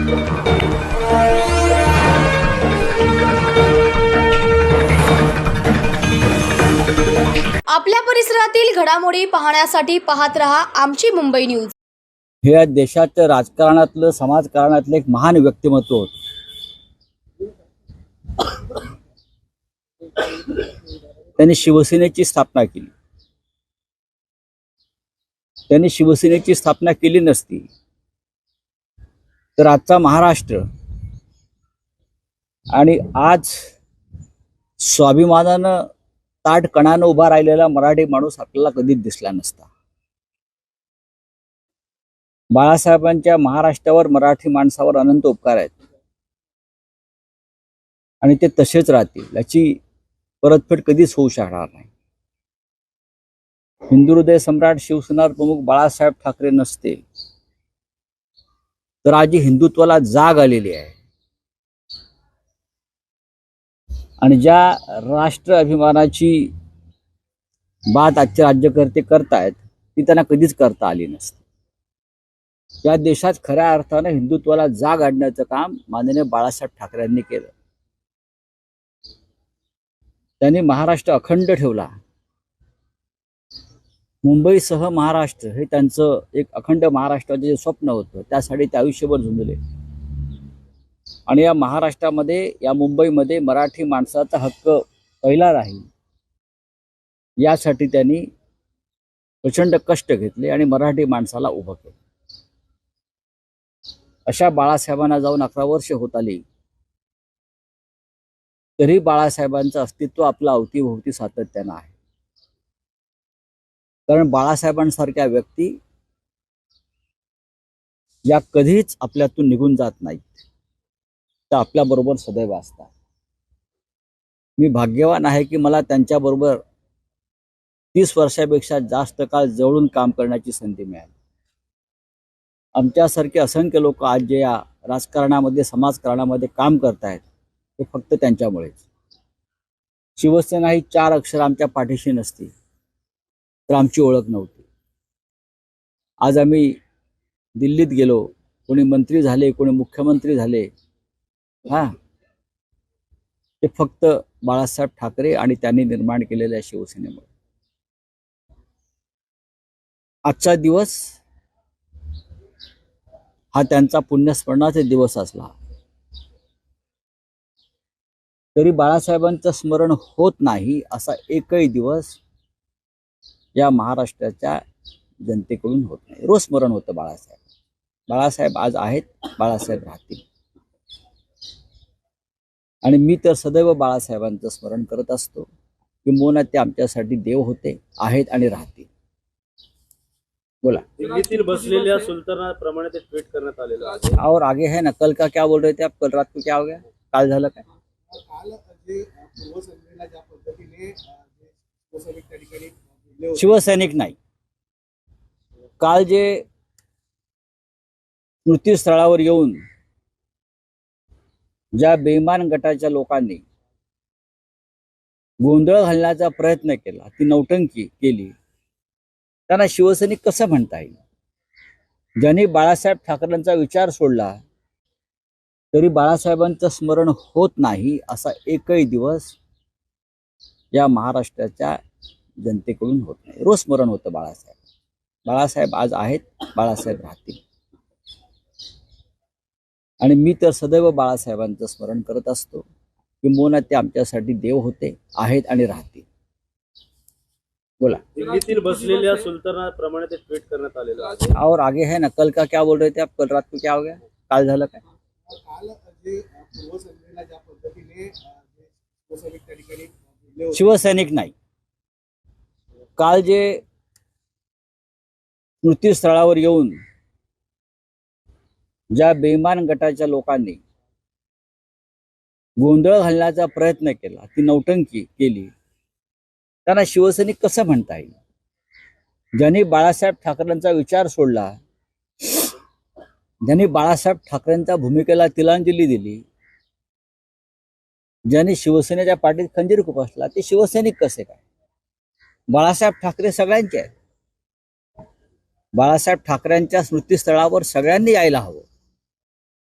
आपल्या परिसरातील घडामोडी पाहण्यासाठी पाहत रहा आमची मुंबई न्यूज। हे या देशाच्या राजकारणातलं समाजकारणातलं एक महान व्यक्तिमत्व होतं। त्यांनी शिवसेनेची स्थापना केली। त्यांनी शिवसेनेची स्थापना केली नसती तर आजचा महाराष्ट्र आणि आज स्वाभिमानानं ताठ कणानं उभा राहिलेला मराठी माणूस आपल्याला कधीच दिसला नसता। बाळासाहेबांच्या महाराष्ट्रावर मराठी माणसावर अनंत उपकार आहेत आणि ते तसेच राहतील, याची परतफेड कधीच होऊ शकणार नाही। हिंदू हृदय सम्राट शिवसेना प्रमुख बाळासाहेब ठाकरे नसते तर आज हिंदुत्वाला जाग आलेली आहे आणि ज्या राष्ट्र अभिमानाची बात आजचे राज्यकर्ते करतायत ती त्यांना कधीच करता आली नसती। या देशात खऱ्या अर्थाने हिंदुत्वाला जाग आणण्याचं काम माननीय बाळासाहेब ठाकरे यांनी केलं। त्यांनी महाराष्ट्र अखंड ठेवला। मुंबईसह महाराष्ट्र हे त्यांचं एक अखंड महाराष्ट्राचे जे स्वप्न होतं त्यासाठी ते आयुष्यभर झुंजले आणि या महाराष्ट्रामध्ये, या मुंबईमध्ये मराठी माणसाचा हक्क पहिला राहील यासाठी त्यांनी प्रचंड कष्ट घेतले आणि मराठी माणसाला उभं केलं। अशा बाळासाहेबांना जाऊन 11 वर्ष होत आली तरी बाळासाहेबांचं अस्तित्व आपल्या अवतीभोवती सातत्यानं आहे। कारण बाळासाहेबांसारख्या व्यक्ती या कधीच आपल्यातून निघून जात नाहीत, त्या आपल्याबरोबर सदैव असतात। मी भाग्यवान आहे की मला त्यांच्याबरोबर 30 वर्षापेक्षा जास्त काळ जवळून काम करण्याची संधी मिळाली। आमच्यासारखे असंख्य लोक आज जे या राजकारणामध्ये, समाजकारणामध्ये काम करतायत ते फक्त त्यांच्यामुळेच। शिवसेना ही 4 अक्षर आमच्या पाठीशी नसती तर आमची ओळख नव्हती। आज आम्ही दिल्लीत गेलो, कोणी मंत्री झाले, कोणी मुख्यमंत्री झाले, ते फक्त बाळासाहेब ठाकरे आणि त्यांनी निर्माण केलेल्या शिवसेनेमुळे। आजचा दिवस हा त्यांचा पुण्यस्मरणाचा दिवस असला तरी बाळासाहेबांचं स्मरण होत नाही असा एकही दिवस या महाराष्ट्राच्या जनतेकडून होत नाही। रोज स्मरण होतं बाळासाहेब। बाळासाहेब आज आहेत, बाळासाहेब राहतील आणि मी तर सदैव बाळासाहेबांचं स्मरण करत असतो किंबहुना ते आमच्यासाठी देव होते, आहेत आणि राहतील। बोला। दिल्लीतील बसलेल्या सुलतानाप्रमाणे ते ट्वीट करण्यात आलेलं आहे। और आगे है ना, कल का क्या बोल रहे थे आप? कल रात को क्या हो गया? काल झालं काय? शिवसैनिक नाही, काल जे स्मृतीस्थळावर येऊन ज्या बेईमान गटाच्या लोकांनी गोंधळ घालण्याचा प्रयत्न केला, ती नौटंकी केली, त्यांना शिवसैनिक कसं म्हणता येईल? ज्यांनी बाळासाहेब ठाकरेंचा विचार सोडला तरी बाळासाहेबांचं स्मरण होत नाही असा एकही दिवस या महाराष्ट्राच्या जनतेकडून होत नाही। रोज स्मरण होतं बाळासाहेब। बाळासाहेब आज आहेत, बाळासाहेब राहतील आणि मी तर सदैव बाळासाहेबांचं स्मरण करत असतो किंबहुना ते आमच्यासाठी देव होते, आहेत आणि राहतील। बोला। दिल्लीतील बसलेल्या सुलतानाप्रमाणे ते ट्वीट करण्यात आलेलं आहे। और आगे है ना, कल का क्या बोल रहे थे आप? कल रात को क्या हो गया? काल झालं काय? शिवसैनिक नाही, काल जे स्मृतीस्थळावर येऊन ज्या बेईमान गटाच्या लोकांनी गोंधळ घालण्याचा प्रयत्न केला, ती नौटंकी केली, त्यांना शिवसैनिक कसं म्हणता येईल? ज्यांनी बाळासाहेब ठाकरेंचा विचार सोडला, ज्यांनी बाळासाहेब ठाकरेंच्या भूमिकेला तिलांजली दिली, ज्यांनी शिवसेनेच्या पाठीत खंजीर खुपसला, ते शिवसैनिक कसे काय? बाळासाहेब ठाकरे सगळ्यांचे आहेत। बाळासाहेब ठाकरेंच्या स्मृतीस्थळावर सगळ्यांनी यायला हवं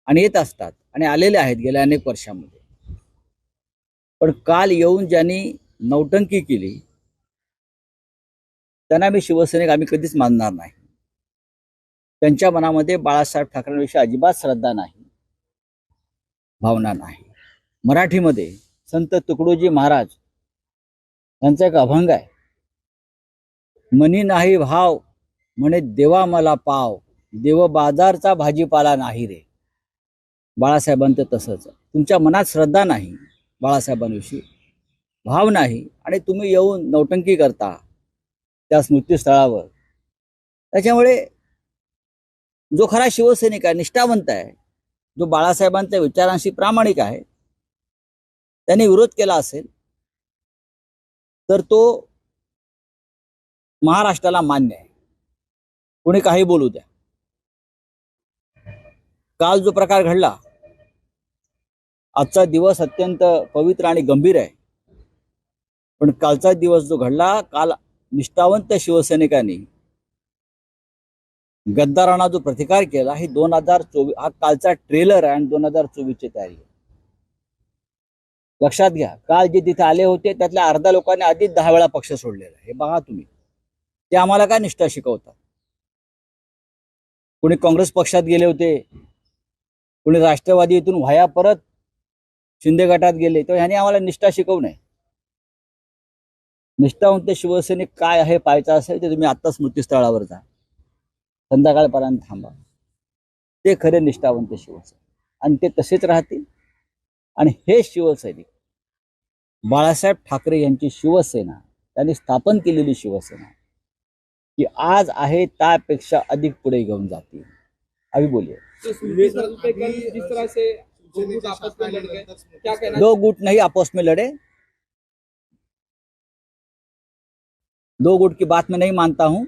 आणि येत असतात आणि आलेले आहेत गेल्या अनेक वर्षामध्ये. पण काल येऊन ज्यांनी नौटंकी केली त्यांना मी शिवसैनिक आम्ही कधीच मानणार नाही. त्यांच्या मनामध्ये बाळासाहेब ठाकरेंविषयी अजिबात श्रद्धा नाही, भावना नाही. मराठीमध्ये संत तुकडोजी महाराज यांचा एक अभंग आहे, मनी नाही भाव म्हणे देवा मला पाव, देव बाजारचा भाजीपाला नाही रे. बाळासाहेबांचं तसंच, तुमच्या मनात श्रद्धा नाही बाळासाहेबांविषयी, भाव नाही, आणि तुम्ही येऊन नौटंकी करता त्या स्मृतीस्थळावर. त्याच्यामुळे जो खरा शिवसैनिक आहे, निष्ठावंत आहे, जो बाळासाहेबांच्या विचारांशी प्रामाणिक आहे, त्यांनी विरोध केला असेल तर तो महाराष्ट्राला मान्य आहे. कोणी काही बोलू द्या. काल जो प्रकार घडला, आजचा दिवस अत्यंत पवित्र आणि गंभीर आहे, पण कालचा दिवस जो घडला, काल निष्ठावंत शिवसैनिकांनी गद्दारांना जो प्रतिकार केला, ही 2024 हा कालचा ट्रेलर आहे आणि 2024ची तयारी आहे. लक्षात घ्या, काल जे तिथे आले होते त्यातल्या अर्ध्या लोकांनी आधीच 10 वेळा पक्ष सोडलेला आहे. हे बघा तुम्ही, ते आम्हाला काय निष्ठा शिकवतात. कोणी काँग्रेस पक्षात गेले होते, कोणी राष्ट्रवादीतून व्हाया परत शिंदे गटात गेले, तर ह्याने आम्हाला निष्ठा शिकवू नये. निष्ठावंत शिवसैनिक काय आहे पाहायचं असेल तर तुम्ही आत्ता स्मृतीस्थळावर जा, संध्याकाळपर्यंत थांबा. ते खरे निष्ठावंत शिवसैनिक, आणि ते तसेच राहतील. आणि हे शिवसैनिक बाळासाहेब ठाकरे यांची शिवसेना, त्यांनी स्थापन केलेली शिवसेना, की आज आहे त्यापेक्षा अधिक पुढे घेऊन जातील. अभी बोलिए. दो गुट नहीं आपस में लड़े, दो गुट की बात मैं नहीं मानता हूं.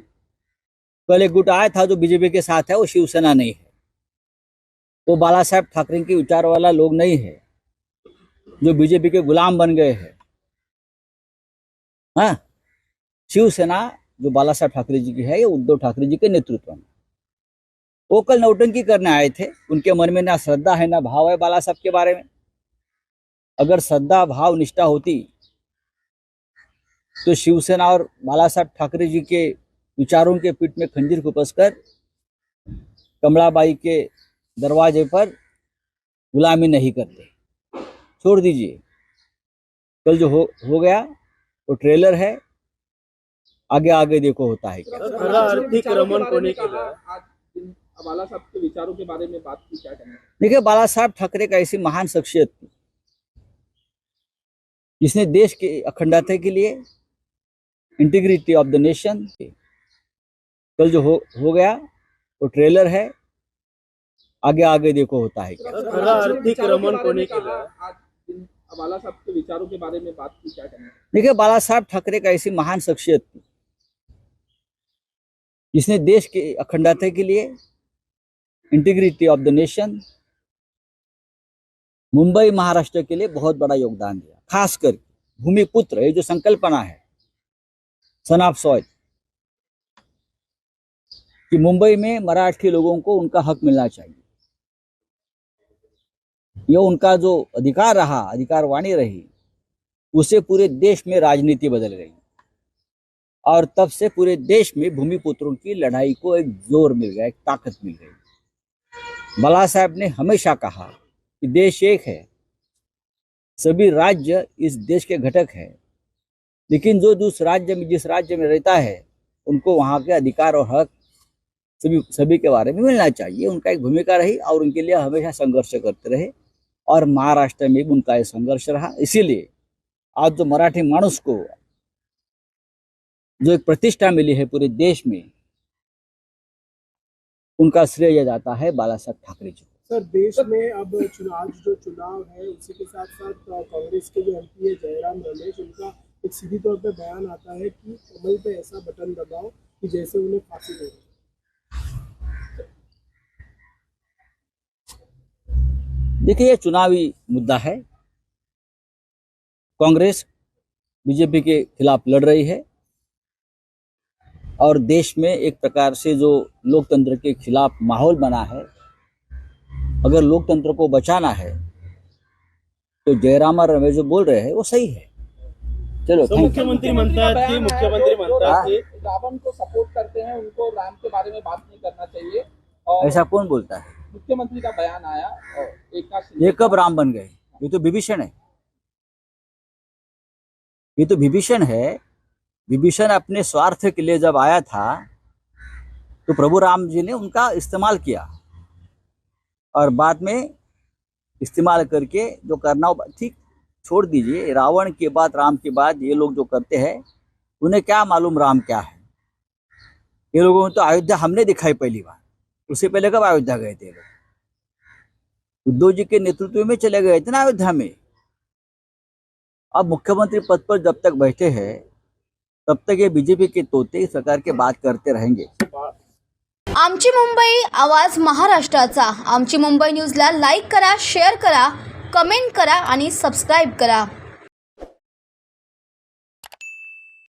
कल एक गुट आया था जो बीजेपी के साथ है, वो शिवसेना नहीं है. वो बाला साहेब ठाकरे के विचार वाला लोग नहीं है, जो बीजेपी के गुलाम बन गए हैं. हाँ, शिवसेना जो बाला साहेब ठाकरे जी की है, ये उद्धव ठाकरे जी के नेतृत्व में. वो कल नौटंकी करने आए थे. उनके मन में ना श्रद्धा है ना भाव है बाला साहब के बारे में. अगर श्रद्धा भाव निष्ठा होती तो शिवसेना और बाला साहब ठाकरे जी के विचारों के पीठ में खंजीर खुपसकर कमलाबाई के दरवाजे पर गुलामी नहीं करते. छोड़ दीजिए, कल जो हो गया वो ट्रेलर है. आगे आगे देखो होता है क्या. खरा आर्थिक रमण कोणी केलं? बाला साहब के विचारों के बारे में बात की, क्या कहना है? देखिए, बाला साहब ठाकरे का ऐसी महान शख्सियत थी जिसने देश की अखंडता के लिए, इंटीग्रिटी ऑफ द नेशन, कल जो हो गया वो ट्रेलर है. आगे आगे देखो होता है क्या. खरा आर्थिक रमण कोणी केलं? बाला साहब के विचारों के बारे में बात की, क्या कहना है? देखिए, बाला साहब ठाकरे का ऐसी महान शख्सियत थी जिसने देश की अखंडता के लिए, integrity of the nation, Mumbai Maharashtra के लिए बहुत बड़ा योगदान दिया. खासकर भूमिपुत्र, ये जो संकल्पना है सन ऑफ सॉइल, कि मुंबई में मराठी लोगों को उनका हक मिलना चाहिए, ये उनका जो अधिकार रहा, अधिकार वाणी रही, उसे पूरे देश में राजनीति बदल गई. और तब से पूरे देश में भूमिपुत्रों की लड़ाई को एक जोर मिल गया, एक ताकत मिल गई. बाला साहब ने हमेशा कहा कि देश एक है, सभी राज्य इस देश के घटक है, लेकिन जो जिस राज्य में रहता है उनको वहाँ के अधिकार और हक सभी के बारे में मिलना चाहिए. उनका एक भूमिका रही और उनके लिए हमेशा संघर्ष करते रहे, और महाराष्ट्र में भी उनका ये संघर्ष रहा. इसीलिए आज जो मराठी मानुस को जो एक प्रतिष्ठा मिली है पूरे देश में, उनका श्रेय जाता है बाला साहब ठाकरे जी को. सर, देश में अब चुनाव है, उसी के साथ साथ कांग्रेस के जो एमपी है जयराम रमेश, उनका एक सीधी तौर पे बयान आता है कि कमल पे ऐसा बटन दबाओ कि जैसे उन्हें फांसी दे. देखिए, ये चुनावी मुद्दा है. कांग्रेस बीजेपी के खिलाफ लड़ रही है, और देश में एक प्रकार से जो लोकतंत्र के खिलाफ माहौल बना है, अगर लोकतंत्र को बचाना है तो जयराम और रमेश जो बोल रहे हैं वो सही है। चलो तो थैंक यू। मुख्यमंत्री म्हणतात की रावण को सपोर्ट करते हैं, उनको राम के बारे में बात नहीं करना चाहिए। और ऐसा कौन बोलता है? मुख्यमंत्री का बयान आया एकनाथ शिंदे ये कब राम बन गए? ये तो विभीषण है, ये तो विभीषण है। विभीषण अपने स्वार्थ के लिए जब आया था तो प्रभु राम जी ने उनका इस्तेमाल किया और बाद में इस्तेमाल करके जो करना हो ठीक छोड़ दीजिए। रावण के बाद राम के बाद ये लोग जो करते हैं उन्हें क्या मालूम राम क्या है। ये लोगों ने तो अयोध्या हमने दिखाई पहली बार, उससे पहले कब अयोध्या गए थे ये लोग? उद्धव जी के नेतृत्व में चले गए थे ना अयोध्या में। अब मुख्यमंत्री पद पर जब तक बैठे हैं तब तक ये बीजेपी के तोते इस प्रकार के बात करते रहेंगे। आमची मुंबई आवाज महाराष्ट्राचा आमची मुंबई न्यूजला लाईक करा, शेअर करा, कमेंट करा आणि सबस्क्राईब करा।